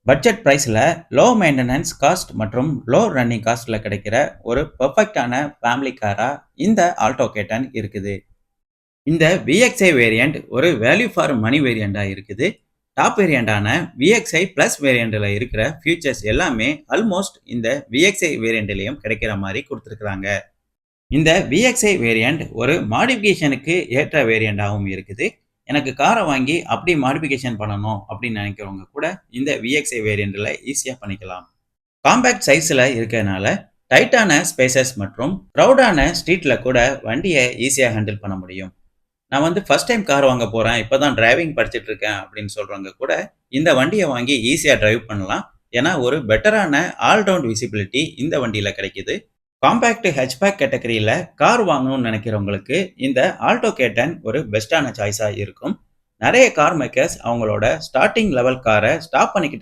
Budget பிரைஸ்ல low maintenance cost மற்றும் low running காஸ்ட்ல கிடைக்கிற ஒரு பெர்ஃபெக்ட்டான ஃபேமிலி காரா இந்த ஆல்டோ கேட்டன் இருக்குது. இந்த VXi வேரியன்ட் ஒரு வேல்யூ ஃபார் மனி வேரியண்டா இருக்குது. டாப் வேரியண்டான VXi பிளஸ் வேரியண்ட்ல இருக்கிற ஃபீச்சர்ஸ் எல்லாமே ஆல்மோஸ்ட் இந்த VXi வேரியண்ட்லயும் கிடைக்கிற மாதிரி கொடுத்திருக்காங்க. இந்த VXi வேரியன்ட் ஒரு மாடிஃபிகேஷனுக்கு ஏற்ற வேரியண்டாவும் இருக்குது. எனக்கு காரை வாங்கி அப்படி மாடிஃபிகேஷன் பண்ணணும் அப்படின்னு நினைக்கிறவங்க கூட இந்த VXi வேரியண்ட்ல ஈஸியா பண்ணிக்கலாம். காம்பேக்ட் சைஸ்ல இருக்கறனால டைட்டான ஸ்பேசஸ் மற்றும் கிரவுடான ஸ்ட்ரீட்ல கூட வண்டியை ஈஸியா ஹேண்டில் பண்ண முடியும். நான் வந்து ஃபர்ஸ்ட் டைம் கார் வாங்க போறேன், இப்பதான் டிரைவிங் படிச்சிட்டு இருக்கேன் அப்படின்னு சொல்றவங்க கூட இந்த வண்டியை வாங்கி ஈஸியா டிரைவ் பண்ணலாம். ஏன்னா ஒரு பெட்டரான ஆல் ரவுண்ட் விசிபிலிட்டி இந்த வண்டியில கிடைக்குது. காம்பேக்ட் ஹேட்ச்பேக் கேட்டகரியில கார் வாங்கணும்னு நினைக்கிறவங்களுக்கு இந்த ஆல்டோ கேட்டன் ஒரு பெஸ்டான சாய்ஸா இருக்கும். நிறைய கார் மேக்கர்ஸ் அவங்களோட ஸ்டார்டிங் லெவல் காரை ஸ்டாப் பண்ணிக்கிட்டு